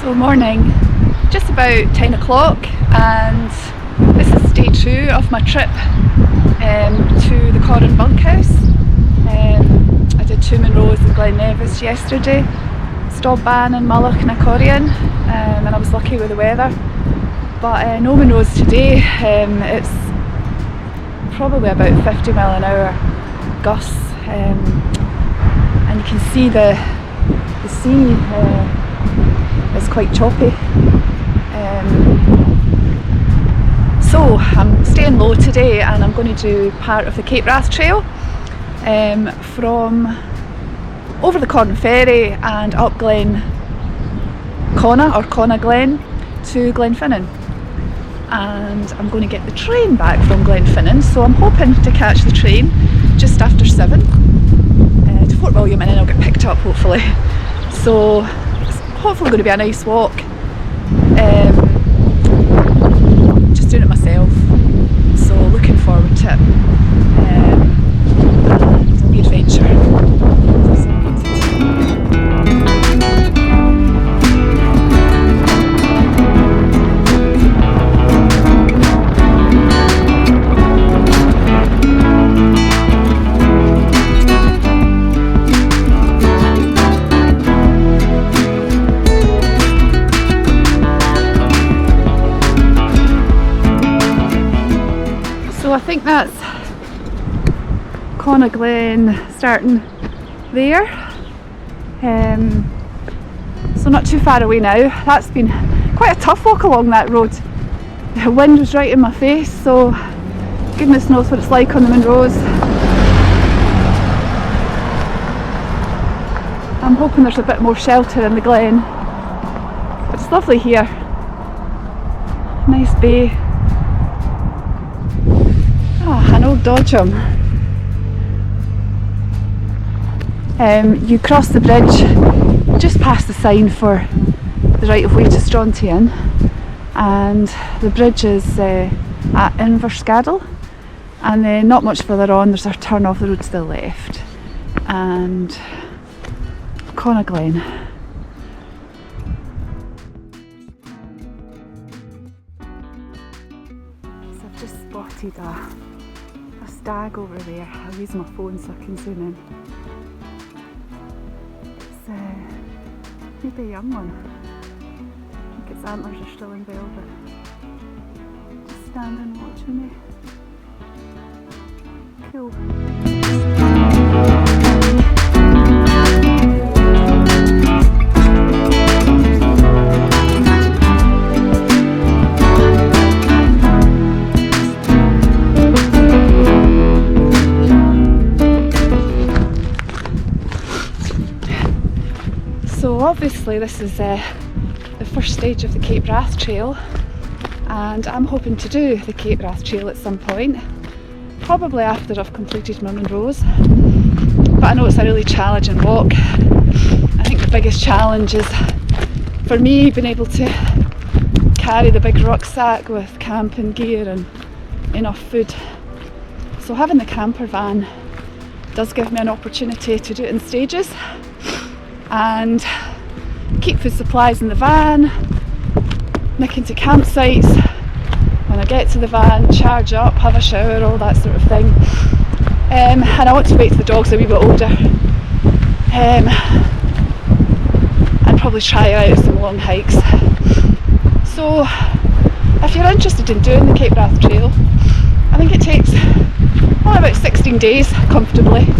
So morning, just about 10 o'clock, and this is day 2 of my trip to the Corran bunkhouse. I did 2 Munros and Glenfinnan yesterday, Stobban and Bealach and Corran, and I was lucky with the weather. But no Munros today. It's probably about 50 mile an hour gusts, and you can see the sea is quite choppy. So I'm staying low today, and I'm going to do part of the Cape Wrath Trail from over the Corran ferry and up Cona Glen to Glenfinnan, and I'm going to get the train back from Glenfinnan, so I'm hoping to catch the train just after 7 to Fort William, and then I'll get picked up hopefully. So it's hopefully going to be a nice walk. Just doing it myself, so looking forward to it. And it'll be adventure. So I think that's Cona Glen starting there, so not too far away now. That's been quite a tough walk along that road. The wind was right in my face, so goodness knows what it's like on the Munros. I'm hoping there's a bit more shelter in the glen, but it's lovely here. Nice bay. An old dodgem. You cross the bridge just past the sign for the right of way to Strontian, and the bridge is at Inverskadel, and then not much further on there's a turn off the road to the left and Cona Glen. So I've just spotted a stag over there. I'll use my phone so I can zoom in. It's maybe a young one. I think its antlers are still in velvet. Just standing watching me. Cool. So obviously this is the first stage of the Cape Wrath Trail, and I'm hoping to do the Cape Wrath Trail at some point, probably after I've completed my Munros. But I know it's a really challenging walk. I think the biggest challenge is for me being able to carry the big rucksack with camping gear and enough food. So having the camper van does give me an opportunity to do it in stages and keep food supplies in the van, nick into campsites when I get to the van, charge up, have a shower, all that sort of thing. And I want to wait till the dogs are a wee bit older, and probably try out some long hikes. So if you're interested in doing the Cape Wrath Trail, I think it takes only about 16 days comfortably, so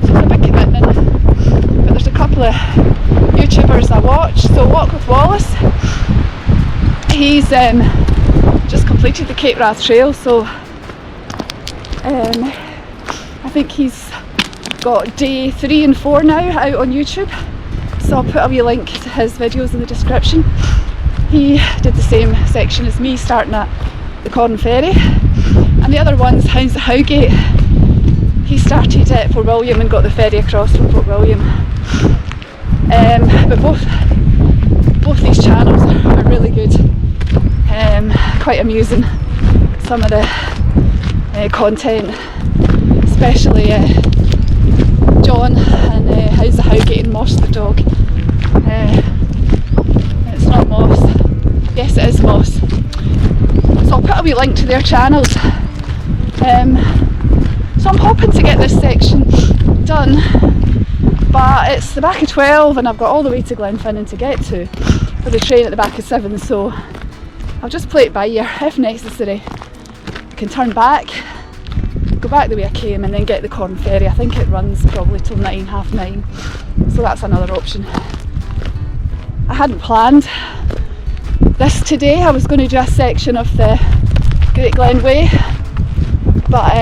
it's a big commitment. But there's a couple of YouTubers I watch. So Walk with Wallace, he's just completed the Cape Wrath Trail, so I think he's got day 3 and 4 now out on YouTube, so I'll put a wee link to his videos in the description. He did the same section as me, starting at the Corran ferry, and the other one's Hounds at Howgate. He started at Fort William and got the ferry across from Fort William. But both these channels are really good, quite amusing, some of the content, especially John and How's the Howgate and Mosh the dog. It's not wee link to their channels. So I'm hoping to get this section done, but it's the back of 12 and I've got all the way to Glenfinnan to get to, with the train at the back of 7, so I'll just play it by ear. If necessary, I can turn back, go back the way I came and then get the Corran ferry. I think it runs probably till 9, half 9, so that's another option. I hadn't planned this today. I was going to do a section of the Great Glen Way, but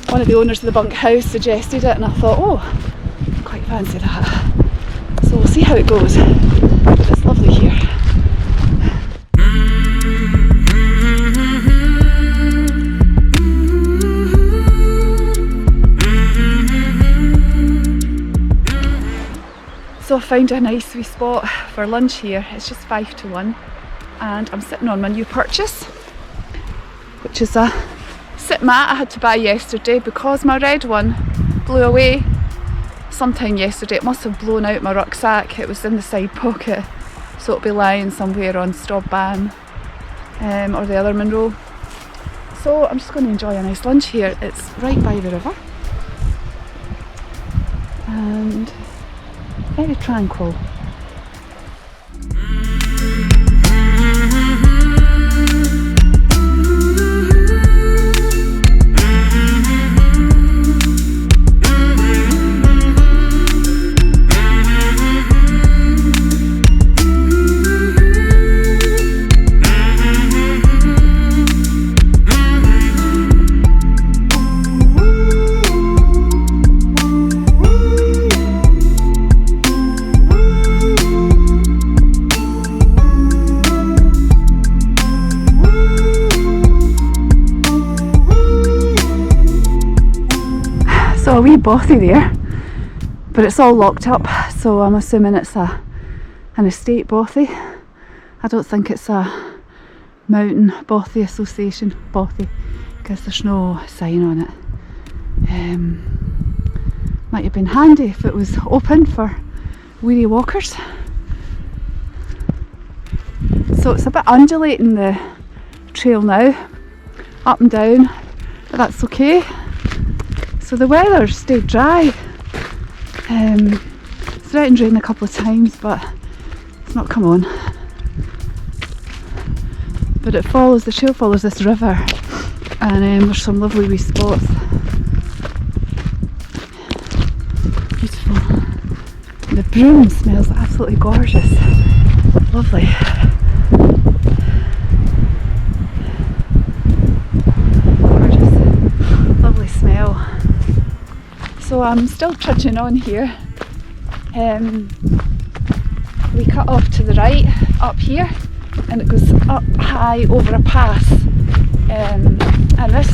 one of the owners of the bunkhouse suggested it and I thought, oh, I quite fancy that. So we'll see how it goes. But it's lovely here. So I found a nice wee spot for lunch here. It's just 5 to 1 and I'm sitting on my new purchase, which is a sit mat I had to buy yesterday because my red one blew away sometime yesterday. It must have blown out my rucksack. It was in the side pocket, so it'll be lying somewhere on Stobban or the other Munros. So I'm just going to enjoy a nice lunch here. It's right by the river and very tranquil. A wee bothy there, but it's all locked up, so I'm assuming it's an estate bothy. I don't think it's a mountain bothy association bothy because there's no sign on it. Might have been handy if it was open for weary walkers. So it's a bit undulating, the trail now, up and down, but that's okay. So the weather stayed dry. It's threatened rain a couple of times, but it's not come on. But it follows, the trail follows this river, and there's some lovely wee spots. Beautiful. The broom smells absolutely gorgeous. Lovely. Gorgeous. Lovely smell. So I'm still trudging on here. We cut off to the right up here and it goes up high over a pass, and this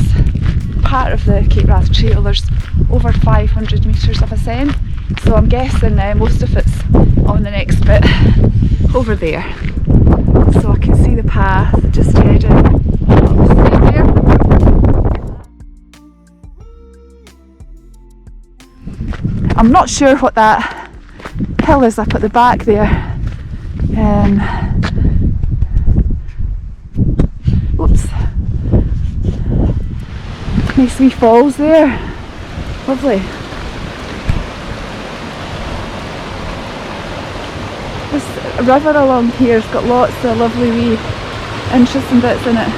part of the Cape Wrath Trail there's over 500 metres of ascent, so I'm guessing most of it's on the next bit over there, so I can see the path just heading up the side there. I'm not sure what that hill is up at the back there. Oops. Nice wee falls there. Lovely. This river along here has got lots of lovely wee interesting bits in it.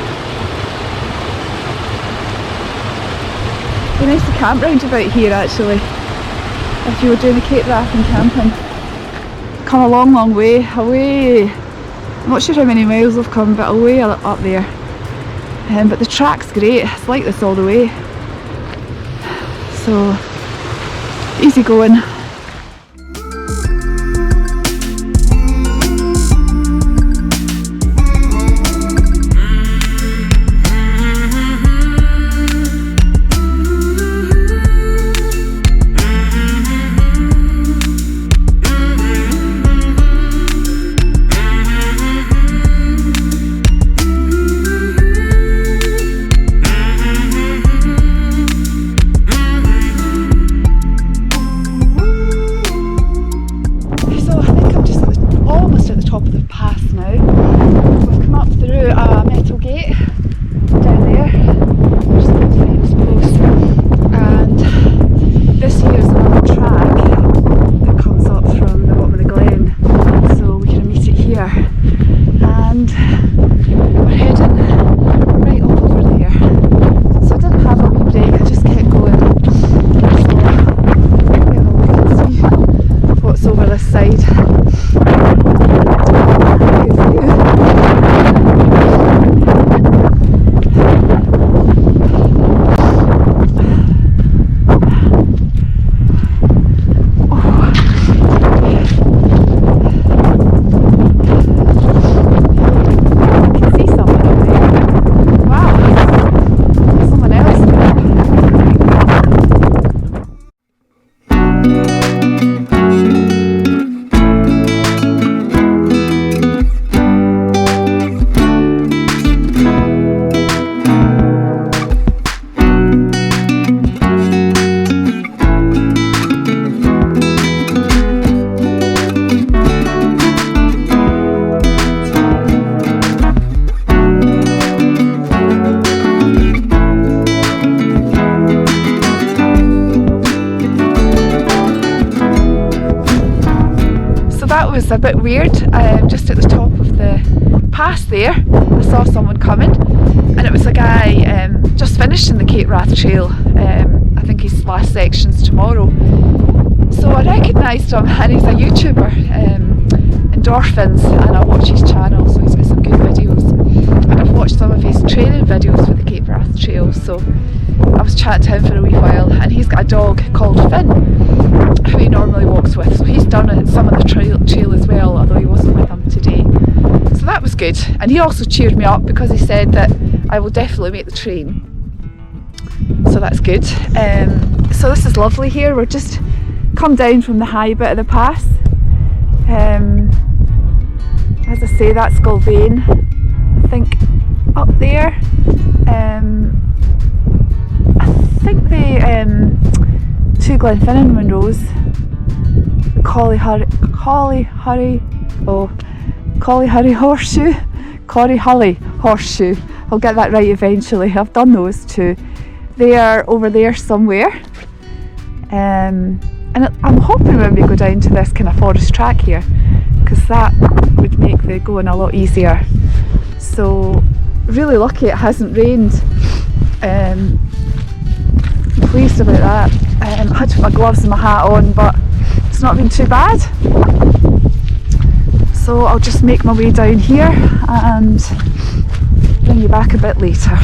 It'd be nice to camp round about here actually, if you were doing the Cape Wrath and camping. Come a long, long way away. I'm not sure how many miles I've come, but away up there. But the track's great, it's like this all the way. So, easy going. Gate, was a bit weird. Just at the top of the pass there, I saw someone coming, and it was a guy just finishing the Cape Wrath Trail. I think his last section's tomorrow. So I recognised him, and he's a YouTuber, Endorphins, and I watch his channel, so he's got some good videos. And I've watched some of his training videos for the Cape Wrath Trail, so I was chatting to him for a wee while, and he's got a dog called Finn, who he normally walks with, so he's done some of the trail as well, although he wasn't with him today. So that was good, and he also cheered me up because he said that I will definitely make the train, so that's good. So this is lovely here. We're just come down from the high bit of the pass. As I say, that's Glenfinnan, I think up there. I think the two Glenfinnan Munros, the Collyhully Horseshoe, I'll get that right eventually, I've done those two. They are over there somewhere, and I'm hoping when we go down to this kind of forest track here, because that would make the going a lot easier. So really lucky it hasn't rained. I'm pleased about that. I had to put my gloves and my hat on, but it's not been too bad. So I'll just make my way down here and bring you back a bit later.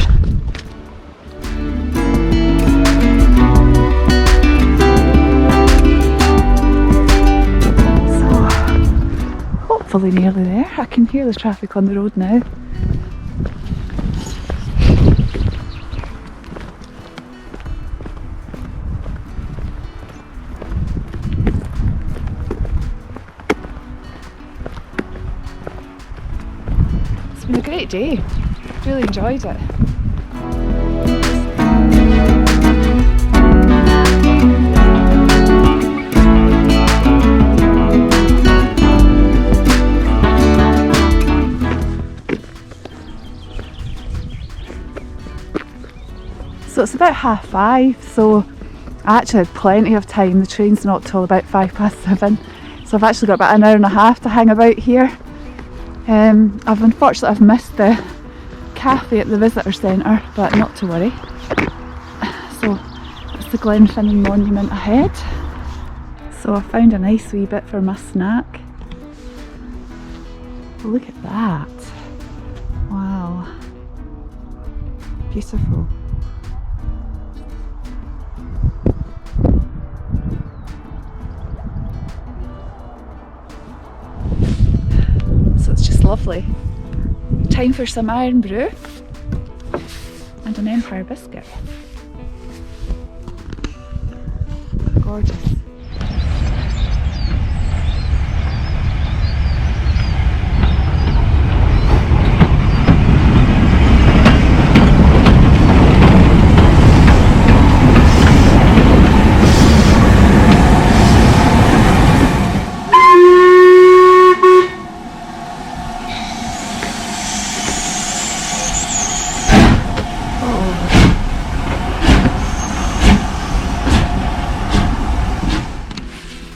Hopefully nearly there. I can hear the traffic on the road now. It's been a great day. Really enjoyed it. So it's about 5:30, so I actually had plenty of time. The train's not till about 7:05, so I've actually got about an hour and a half to hang about here. I've missed the cafe at the visitor centre, but not to worry. So it's the Glenfinnan monument ahead. So I found a nice wee bit for my snack. Look at that. Wow. Beautiful. Lovely. Time for some iron brew and an Empire biscuit. Gorgeous.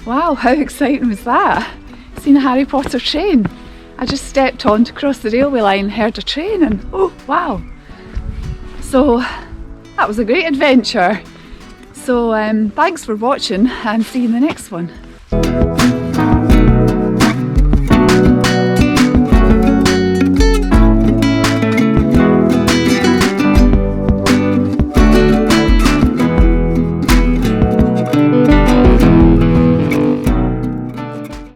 Wow, how exciting was that? Seen a Harry Potter train. I just stepped on to cross the railway line, heard a train, and oh wow. So that was a great adventure. So thanks for watching, and see you in the next one.